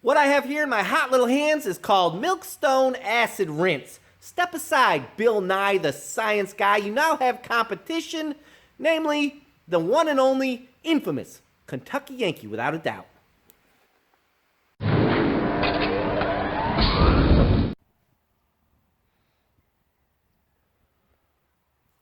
What I have here in my hot little hands is called Milkstone Acid Rinse. Step aside, Bill Nye the Science Guy. You now have competition, namely the one and only infamous Kentucky Yankee, without a doubt.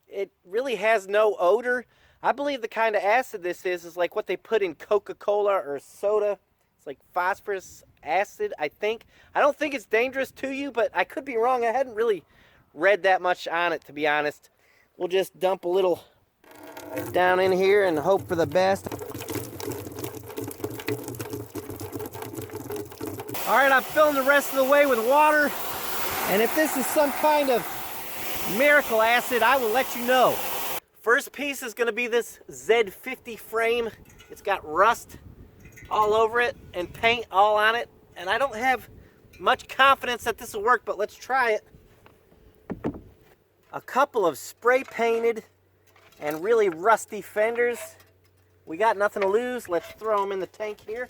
It really has no odor. I believe the kind of acid this is like what they put in Coca-Cola or soda. It's like phosphorus acid, I think. I don't think it's dangerous to you, but I could be wrong. I hadn't really read that much on it, to be honest. We'll just dump a little down in here and hope for the best. All right, I'm filling the rest of the way with water. And if this is some kind of miracle acid, I will let you know. First piece is gonna be this Z50 frame. It's got rust all over it and paint all on it. And I don't have much confidence that this will work, but let's try it. A couple of spray painted and really rusty fenders. We got nothing to lose. Let's throw them in the tank here.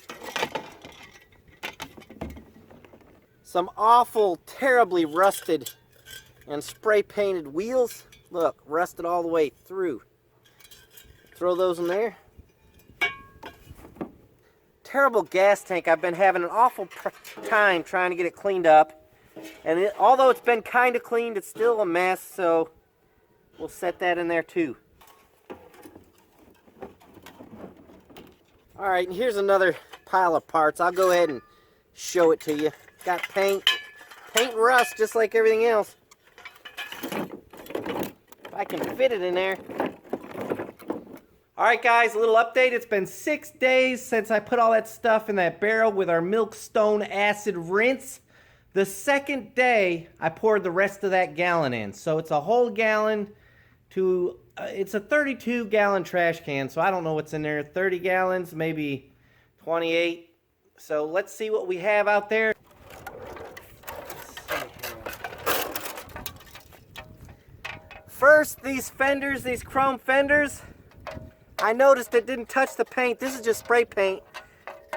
Some awful, terribly rusted and spray painted wheels. Look, rusted all the way through. Throw those in there. Terrible gas tank. I've been having an awful time trying to get it cleaned up. And although it's been kind of cleaned, it's still a mess, so we'll set that in there too. All right, and here's another pile of parts. I'll go ahead and show it to you. Got paint and rust just like everything else. If I can fit it in there. All right, guys, a little update. It's been 6 days since I put all that stuff in that barrel with our Milkstone Acid Rinse. The second day, I poured the rest of that gallon in. So it's a whole gallon to, it's a 32-gallon trash can, so I don't know what's in there. 30 gallons, maybe 28. So let's see what we have out there. First, these fenders, these chrome fenders, I noticed it didn't touch the paint. This is just spray paint,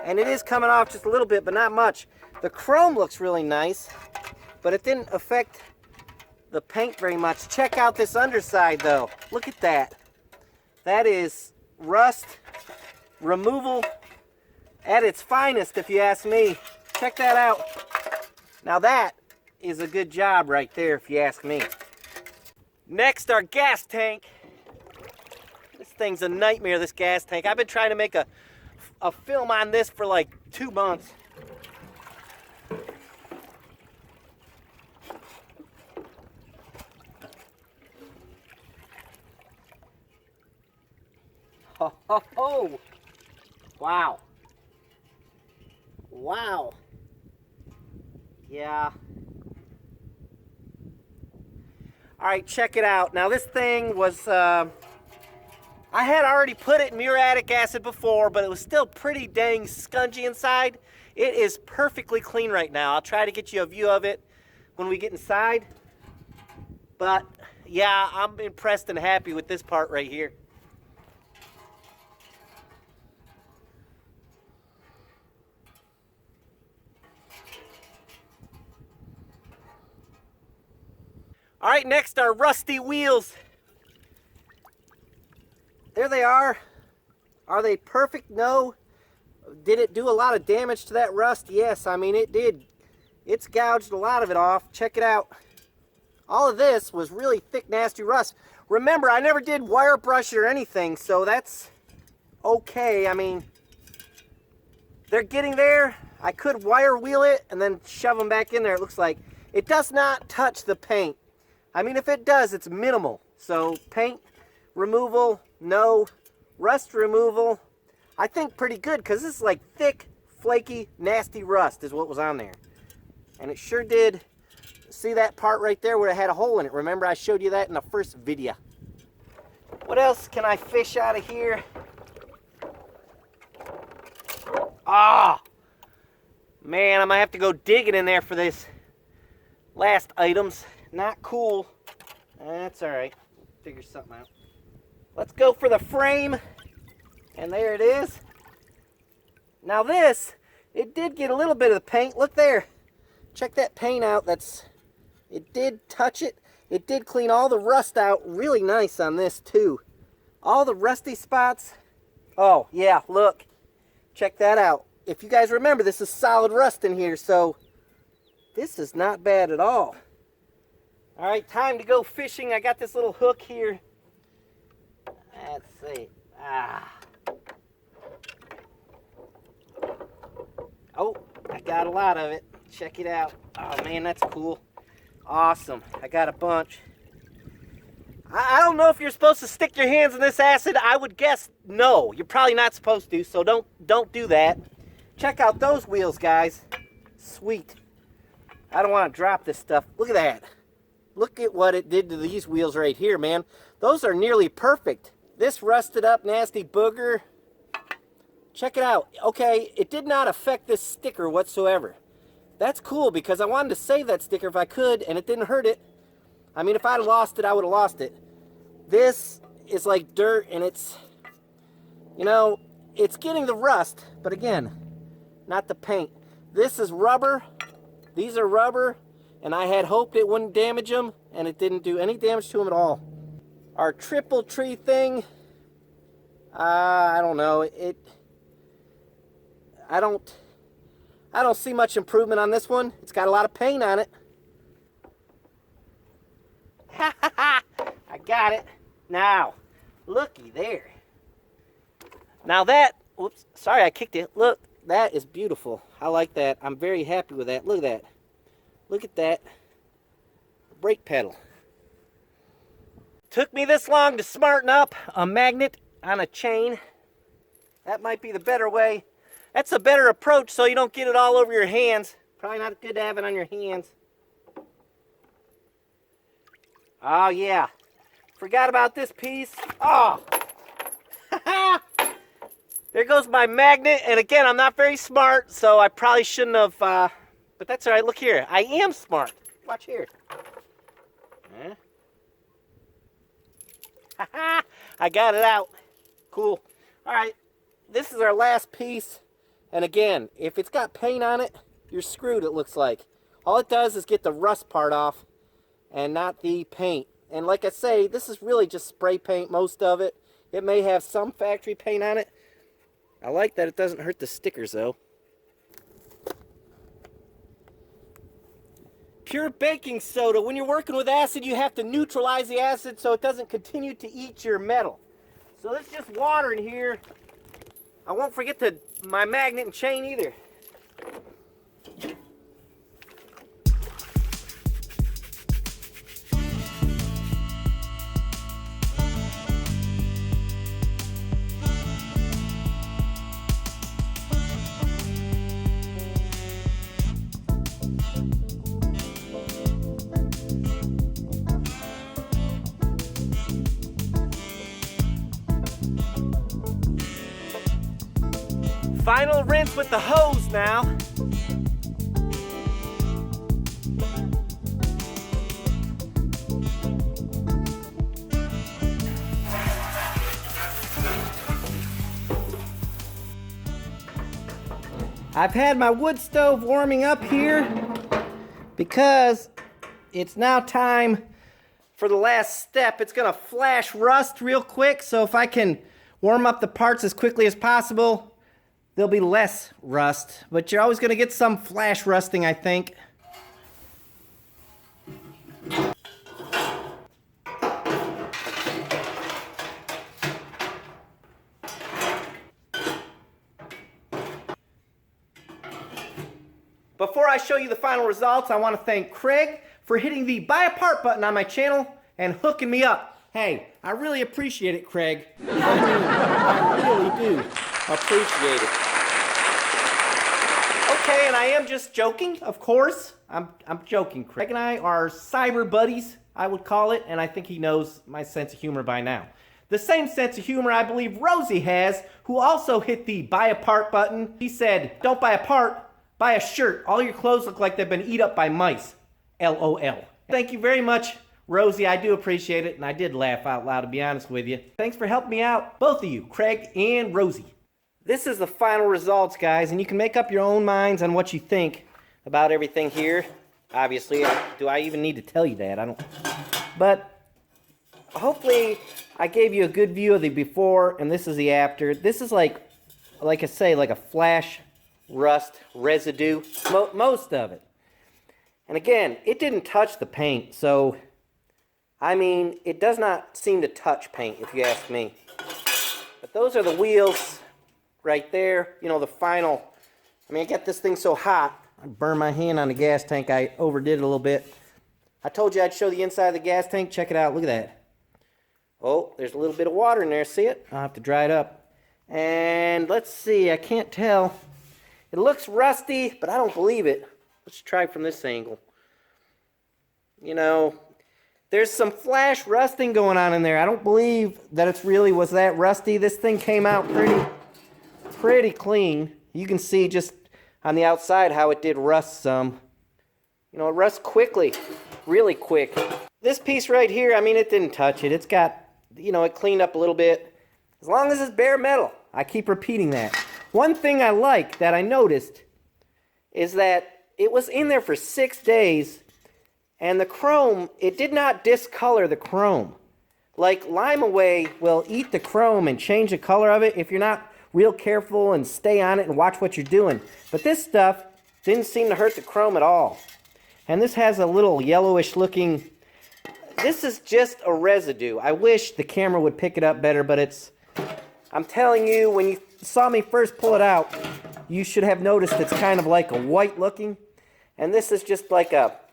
and it is coming off just a little bit, but not much. The chrome looks really nice, but it didn't affect the paint very much. Check out this underside, though. Look at that. That is rust removal at its finest, if you ask me. Check that out. Now that is a good job right there, if you ask me. Next, our gas tank. This thing's a nightmare, this gas tank. I've been trying to make a film on this for like 2 months. Ho, ho, ho. Wow. Wow. Yeah. All right, check it out. Now this thing was, I had already put it in muriatic acid before, but it was still pretty dang scungy inside. It is perfectly clean right now. I'll try to get you a view of it when we get inside. But yeah, I'm impressed and happy with this part right here. All right, next are rusty wheels. There they are. Are they perfect? No. Did it do a lot of damage to that rust? Yes, I mean it did. It's gouged a lot of it off. Check it out. All of this was really thick, nasty rust. Remember, I never did wire brush it or anything, so that's okay. I mean, they're getting there. I could wire wheel it and then shove them back in there, it looks like. It does not touch the paint. I mean, if it does, it's minimal. So paint removal, no. Rust removal, I think pretty good, because this is like thick, flaky, nasty rust is what was on there. And it sure did. See that part right there where it had a hole in it? Remember, I showed you that in the first video. What else can I fish out of here? Ah! Man, I might have to go digging in there for this last items. Not cool. That's all right. Figure something out. Let's go for the frame. And there it is. Now this It did get a little bit of the paint. Look there. Check that paint out. It did touch it. It did clean all the rust out really nice on this too. All the rusty spots. Oh, yeah, look. Check that out. If you guys remember, this is solid rust in here, so this is not bad at all. All right, time to go fishing. I got this little hook here. Let's see. Oh, I got a lot of it. Check it out. Oh, man, that's cool. Awesome. I got a bunch. I don't know if you're supposed to stick your hands in this acid. I would guess no. You're probably not supposed to, so don't do that. Check out those wheels, guys. Sweet. I don't want to drop this stuff. Look at that. Look at what it did to these wheels right here, man. Those are nearly perfect. This rusted up nasty booger. Check it out. Okay, it did not affect this sticker whatsoever. That's cool because I wanted to save that sticker if I could, and it didn't hurt it. I mean, if I'd lost it, I would have lost it. This is like dirt, and it's, you know, it's getting the rust, but again, not the paint. This is rubber. These are rubber, and I had hoped it wouldn't damage them, and it didn't do any damage to them at all. Our triple tree thing, I don't know. I don't see much improvement on this one. It's got a lot of paint on it. I got it. Now, looky there. Now that, whoops, sorry I kicked it. Look, that is beautiful. I like that. I'm very happy with that. Look at that. Look at that. Brake pedal. Took me this long to smarten up a magnet on a chain. That might be the better way. That's a better approach so you don't get it all over your hands. Probably not good to have it on your hands. Oh, yeah. Forgot about this piece. Oh. There goes my magnet. And again, I'm not very smart, so I probably shouldn't have. But that's all right. Look here. I am smart. Watch here. I got it out. Cool. All right. This is our last piece. And again, if it's got paint on it, you're screwed, it looks like. All it does is get the rust part off and not the paint. And like I say, this is really just spray paint, most of it. It may have some factory paint on it. I like that it doesn't hurt the stickers, though. Pure baking soda. When you're working with acid, you have to neutralize the acid so it doesn't continue to eat your metal. So there's just water in here. I won't forget my magnet and chain either. Final rinse with the hose now. I've had my wood stove warming up here because it's now time for the last step. It's gonna flash rust real quick, so if I can warm up the parts as quickly as possible, there'll be less rust, but you're always going to get some flash rusting, I think. Before I show you the final results, I want to thank Craig for hitting the buy a part button on my channel and hooking me up. Hey, I really appreciate it, Craig. I really do appreciate it. Okay, and I am just joking, of course. I'm joking. Craig and I are cyber buddies, I would call it, and I think he knows my sense of humor by now. The same sense of humor I believe Rosie has, who also hit the buy a part button. She said, don't buy a part, buy a shirt. All your clothes look like they've been eaten up by mice. LOL. Thank you very much, Rosie. I do appreciate it, and I did laugh out loud, to be honest with you. Thanks for helping me out, both of you, Craig and Rosie. This is the final results, guys, and you can make up your own minds on what you think about everything here. Obviously, do I even need to tell you that? I don't. But hopefully I gave you a good view of the before, and this is the after. This is like I say, like a flash rust residue, most of it. And again, it didn't touch the paint, so I mean, it does not seem to touch paint, if you ask me. But those are the wheels right there. You know, the final. I mean, I got this thing so hot, I burned my hand on the gas tank. I overdid it a little bit. I told you I'd show the inside of the gas tank. Check it out. Look at that. Oh, there's a little bit of water in there. See it? I'll have to dry it up. And let's see. I can't tell. It looks rusty, but I don't believe it. Let's try from this angle. You know, there's some flash rusting going on in there. I don't believe that it's really was that rusty. This thing came out pretty clean. You can see just on the outside how it did rust some. You know, it rusts quickly, really quick. This piece right here, I mean, it didn't touch it. It's got, you know, it cleaned up a little bit. As long as it's bare metal. I keep repeating that. One thing I like that I noticed is that it was in there for 6 days, and the chrome, it did not discolor the chrome. Like Lime Away will eat the chrome and change the color of it if you're not real careful and stay on it and watch what you're doing. But this stuff didn't seem to hurt the chrome at all. And this has a little yellowish looking, this is just a residue. I wish the camera would pick it up better, but it's, I'm telling you, when you saw me first pull it out, you should have noticed it's kind of like a white looking. And this is just like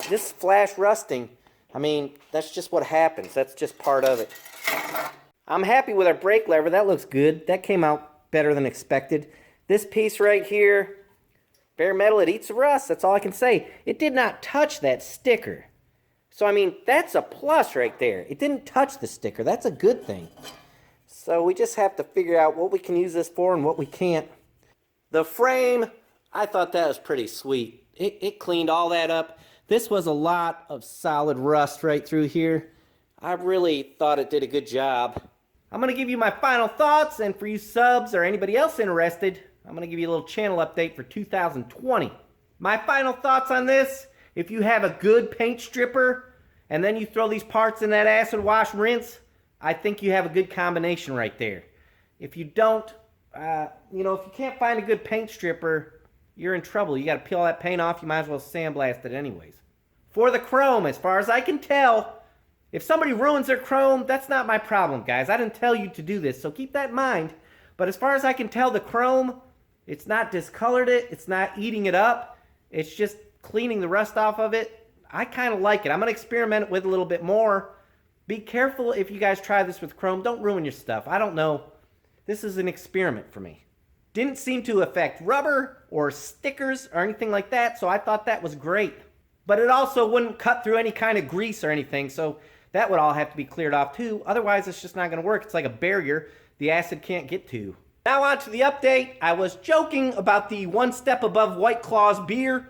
this flash rusting. I mean, that's just what happens. That's just part of it. I'm happy with our brake lever. That looks good. That came out better than expected. This piece right here, bare metal, it eats the rust. That's all I can say. It did not touch that sticker. So, I mean, that's a plus right there. It didn't touch the sticker. That's a good thing. So we just have to figure out what we can use this for and what we can't. The frame, I thought that was pretty sweet. It cleaned all that up. This was a lot of solid rust right through here. I really thought it did a good job. I'm going to give you my final thoughts, and for you subs or anybody else interested, I'm going to give you a little channel update for 2020. My final thoughts on this, if you have a good paint stripper, and then you throw these parts in that acid wash rinse, I think you have a good combination right there. If you don't, you know, if you can't find a good paint stripper, you're in trouble. You got to peel that paint off. You might as well sandblast it anyways. For the chrome, as far as I can tell, if somebody ruins their chrome, that's not my problem, guys. I didn't tell you to do this, so keep that in mind. But as far as I can tell, the chrome, it's not discolored it. It's not eating it up. It's just cleaning the rust off of it. I kind of like it. I'm going to experiment with it a little bit more. Be careful if you guys try this with chrome. Don't ruin your stuff. I don't know. This is an experiment for me. Didn't seem to affect rubber or stickers or anything like that, so I thought that was great. But it also wouldn't cut through any kind of grease or anything, so that would all have to be cleared off too. Otherwise, it's just not going to work. It's like a barrier the acid can't get to. Now on to the update. I was joking about the one step above White Claw's beer,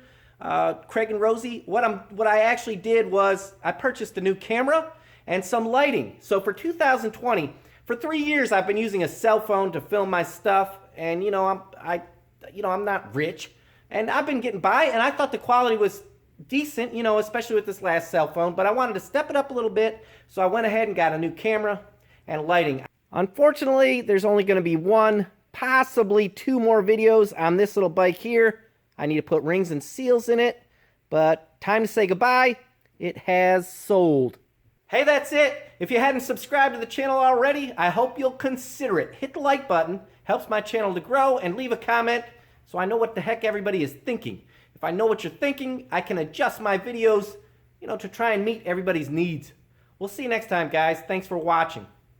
Craig and Rosie. What I actually did was I purchased a new camera and some lighting. So for 2020, for 3 years I've been using a cell phone to film my stuff, and you know I'm not rich, and I've been getting by, and I thought the quality was decent, you know, especially with this last cell phone, but I wanted to step it up a little bit, so I went ahead and got a new camera and lighting. Unfortunately, there's only going to be one, possibly 2 more videos on this little bike here. I need to put rings and seals in it, but time to say goodbye. It has sold. Hey, that's it. If you hadn't subscribed to the channel already, I hope you'll consider it. Hit the like button, helps my channel to grow, and leave a comment so I know what the heck everybody is thinking. If I know what you're thinking, I can adjust my videos, you know, to try and meet everybody's needs. We'll see you next time, guys. Thanks for watching.